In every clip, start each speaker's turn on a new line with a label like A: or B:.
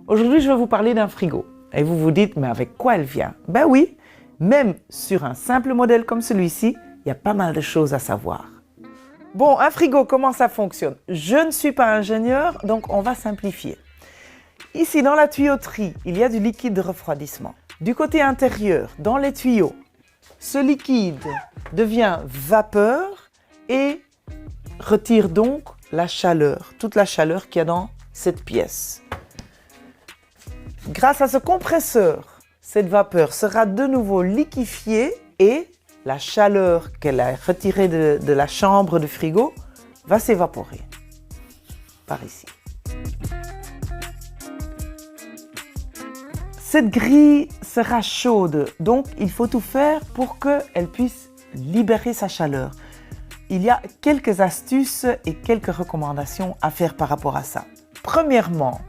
A: Aujourd'hui, je vais vous parler d'un frigo. Et vous vous dites, mais avec quoi elle vient? Ben oui, même sur un simple modèle comme celui-ci, il y a pas mal de choses à savoir. Bon, un frigo, comment ça fonctionne? Je ne suis pas ingénieur, donc on va simplifier. Ici, dans la tuyauterie, il y a du liquide de refroidissement. Du côté intérieur, dans les tuyaux, ce liquide devient vapeur et retire donc la chaleur, toute la chaleur qu'il y a dans cette pièce. Grâce à ce compresseur, cette vapeur sera de nouveau liquéfiée et la chaleur qu'elle a retirée de la chambre du frigo va s'évaporer par ici. Cette grille sera chaude, donc il faut tout faire pour qu'elle puisse libérer sa chaleur. Il y a quelques astuces et quelques recommandations à faire par rapport à ça. Premièrement,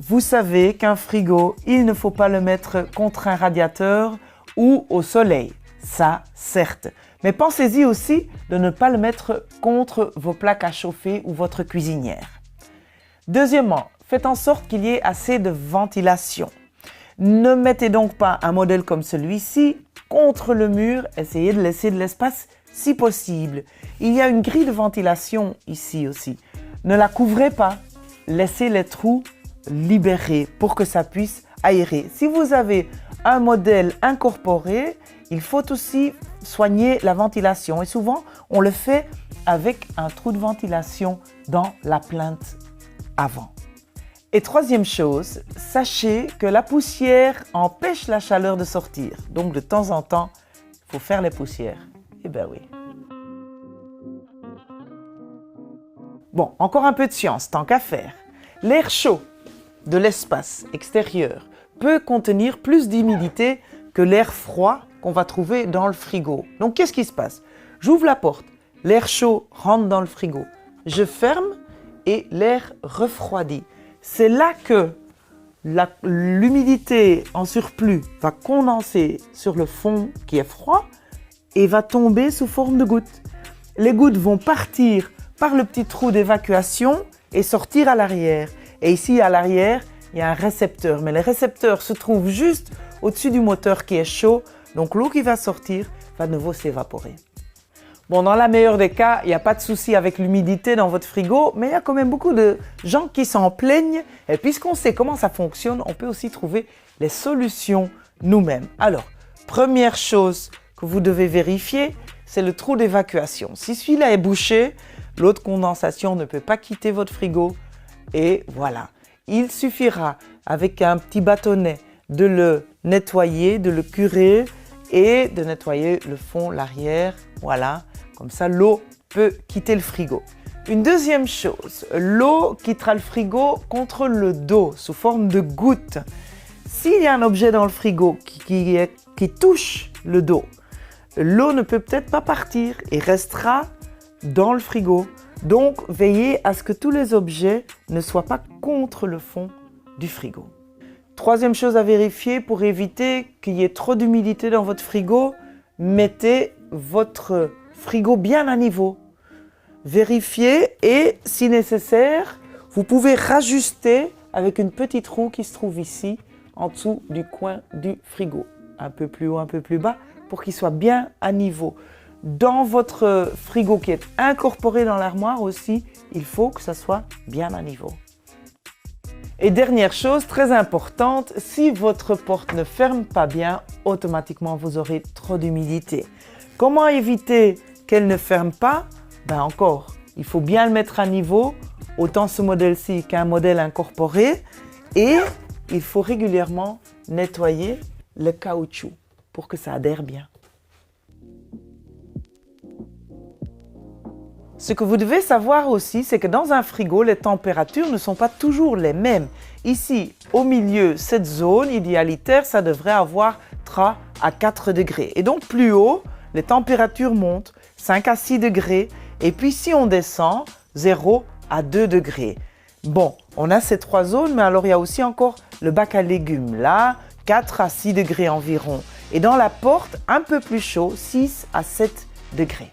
A: vous savez qu'un frigo, il ne faut pas le mettre contre un radiateur ou au soleil. Ça, certes. Mais pensez-y aussi de ne pas le mettre contre vos plaques à chauffer ou votre cuisinière. Deuxièmement, faites en sorte qu'il y ait assez de ventilation. Ne mettez donc pas un modèle comme celui-ci contre le mur, essayez de laisser de l'espace si possible. Il y a une grille de ventilation ici aussi. Ne la couvrez pas, laissez les trous libérés pour que ça puisse aérer. Si vous avez un modèle incorporé, il faut aussi soigner la ventilation et souvent on le fait avec un trou de ventilation dans la plinthe avant. Et troisième chose, sachez que la poussière empêche la chaleur de sortir. Donc de temps en temps, il faut faire les poussières. Eh bien oui. Bon, encore un peu de science, tant qu'à faire. L'air chaud de l'espace extérieur peut contenir plus d'humidité que l'air froid qu'on va trouver dans le frigo. Donc qu'est-ce qui se passe? J'ouvre la porte, l'air chaud rentre dans le frigo. Je ferme et l'air refroidit. C'est là que l'humidité en surplus va condenser sur le fond qui est froid et va tomber sous forme de gouttes. Les gouttes vont partir par le petit trou d'évacuation et sortir à l'arrière. Et ici, à l'arrière, il y a un récepteur. Mais le récepteur se trouve juste au-dessus du moteur qui est chaud. Donc l'eau qui va sortir va de nouveau s'évaporer. Bon, dans la meilleure des cas, il n'y a pas de souci avec l'humidité dans votre frigo, mais il y a quand même beaucoup de gens qui s'en plaignent. Et puisqu'on sait comment ça fonctionne, on peut aussi trouver les solutions nous-mêmes. Alors, première chose que vous devez vérifier, c'est le trou d'évacuation. Si celui-là est bouché, l'eau de condensation ne peut pas quitter votre frigo. Et voilà, il suffira avec un petit bâtonnet de le nettoyer, de le curer et de nettoyer le fond, l'arrière. Voilà. Comme ça, l'eau peut quitter le frigo. Une deuxième chose, l'eau quittera le frigo contre le dos sous forme de gouttes. S'il y a un objet dans le frigo qui touche le dos, l'eau ne peut peut-être pas partir et restera dans le frigo. Donc, veillez à ce que tous les objets ne soient pas contre le fond du frigo. Troisième chose à vérifier pour éviter qu'il y ait trop d'humidité dans votre frigo, mettez votre frigo bien à niveau. Vérifiez et, si nécessaire, vous pouvez rajuster avec une petite roue qui se trouve ici, en dessous du coin du frigo. Un peu plus haut, un peu plus bas, pour qu'il soit bien à niveau. Dans votre frigo qui est incorporé dans l'armoire aussi, il faut que ça soit bien à niveau. Et dernière chose très importante, si votre porte ne ferme pas bien, automatiquement vous aurez trop d'humidité. Comment éviter qu'elle ne ferme pas? Ben encore, il faut bien le mettre à niveau, autant ce modèle-ci qu'un modèle incorporé. Et il faut régulièrement nettoyer le caoutchouc pour que ça adhère bien. Ce que vous devez savoir aussi, c'est que dans un frigo, les températures ne sont pas toujours les mêmes. Ici, au milieu, cette zone idéalitaire, ça devrait avoir 3 à 4 degrés. Et donc plus haut, les températures montent 5 à 6 degrés. Et puis si on descend, 0 à 2 degrés. Bon, on a ces 3 zones, mais alors il y a aussi encore le bac à légumes. Là, 4 à 6 degrés environ. Et dans la porte, un peu plus chaud, 6 à 7 degrés.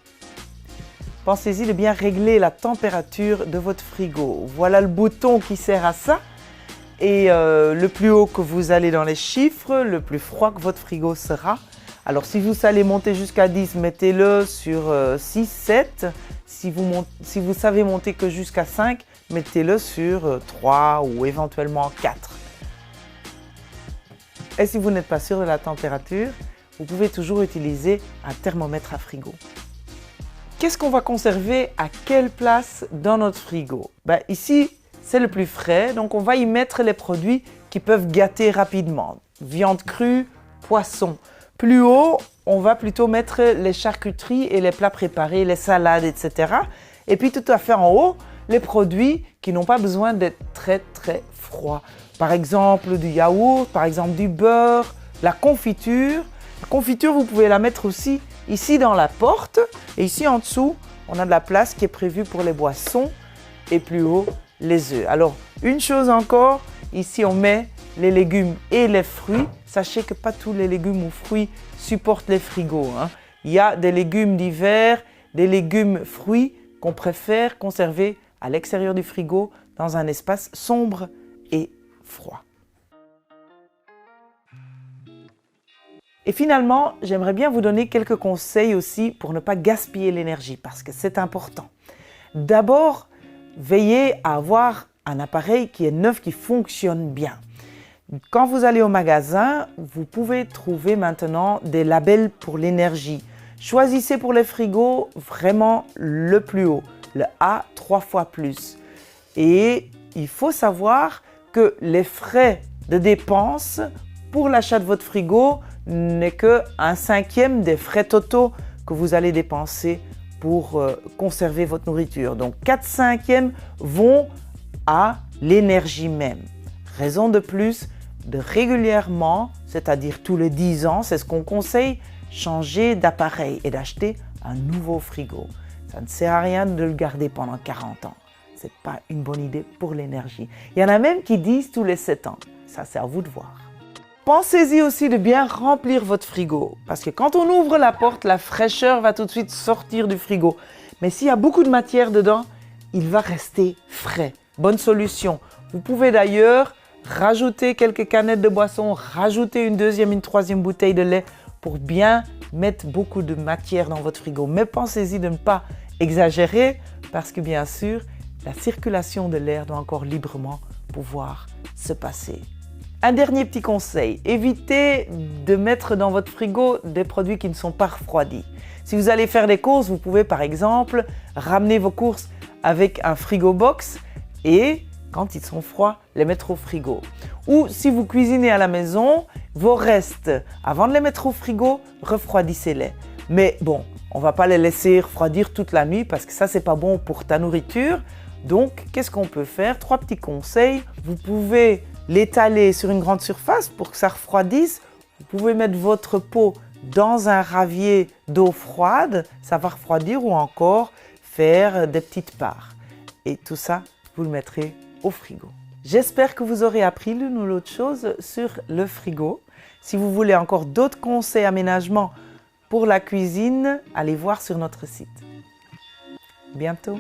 A: Pensez-y de bien régler la température de votre frigo. Voilà le bouton qui sert à ça. Et le plus haut que vous allez dans les chiffres, le plus froid que votre frigo sera. Alors si vous allez monter jusqu'à 10, mettez-le sur 6, 7. Si vous savez monter que jusqu'à 5, mettez-le sur 3 ou éventuellement 4. Et si vous n'êtes pas sûr de la température, vous pouvez toujours utiliser un thermomètre à frigo. Qu'est-ce qu'on va conserver à quelle place dans notre frigo? Ici, c'est le plus frais, donc on va y mettre les produits qui peuvent gâter rapidement. Viande crue, poisson. Plus haut, on va plutôt mettre les charcuteries et les plats préparés, les salades, etc. Et puis tout à fait en haut, les produits qui n'ont pas besoin d'être très très froids. Par exemple du yaourt, par exemple du beurre, la confiture. La confiture, vous pouvez la mettre aussi ici dans la porte. Et ici en dessous, on a de la place qui est prévue pour les boissons et plus haut, les œufs. Alors, une chose encore, ici on met les légumes et les fruits. Sachez que pas tous les légumes ou fruits supportent les frigos. Il y a des légumes d'hiver, des légumes fruits qu'on préfère conserver à l'extérieur du frigo dans un espace sombre et froid. Et finalement, j'aimerais bien vous donner quelques conseils aussi pour ne pas gaspiller l'énergie parce que c'est important. D'abord, veillez à avoir un appareil qui est neuf, qui fonctionne bien. Quand vous allez au magasin, vous pouvez trouver maintenant des labels pour l'énergie. Choisissez pour les frigos vraiment le plus haut, le A 3 fois plus. Et il faut savoir que les frais de dépense pour l'achat de votre frigo n'est que 1/5 des frais totaux que vous allez dépenser pour conserver votre nourriture. Donc 4/5 vont à l'énergie même. Raison de plus de régulièrement, c'est-à-dire tous les 10 ans, c'est ce qu'on conseille, changer d'appareil et d'acheter un nouveau frigo. Ça ne sert à rien de le garder pendant 40 ans. Ce n'est pas une bonne idée pour l'énergie. Il y en a même qui disent tous les 7 ans. Ça, c'est à vous de voir. Pensez-y aussi de bien remplir votre frigo. Parce que quand on ouvre la porte, la fraîcheur va tout de suite sortir du frigo. Mais s'il y a beaucoup de matière dedans, il va rester frais. Bonne solution. Vous pouvez d'ailleurs rajouter quelques canettes de boisson, rajouter une deuxième, une troisième bouteille de lait pour bien mettre beaucoup de matière dans votre frigo. Mais pensez-y de ne pas exagérer parce que bien sûr, la circulation de l'air doit encore librement pouvoir se passer. Un dernier petit conseil, évitez de mettre dans votre frigo des produits qui ne sont pas refroidis. Si vous allez faire des courses, vous pouvez par exemple ramener vos courses avec un frigo box et quand ils sont froids, les mettre au frigo. Ou si vous cuisinez à la maison, vos restes, avant de les mettre au frigo, refroidissez-les. Mais bon, on ne va pas les laisser refroidir toute la nuit parce que ça, c'est pas bon pour ta nourriture. Donc, qu'est-ce qu'on peut faire? 3 petits conseils. Vous pouvez l'étaler sur une grande surface pour que ça refroidisse. Vous pouvez mettre votre pot dans un ravier d'eau froide, ça va refroidir ou encore faire des petites parts. Et tout ça, vous le mettrez au frigo. J'espère que vous aurez appris l'une ou l'autre chose sur le frigo. Si vous voulez encore d'autres conseils aménagement pour la cuisine, allez voir sur notre site. Bientôt.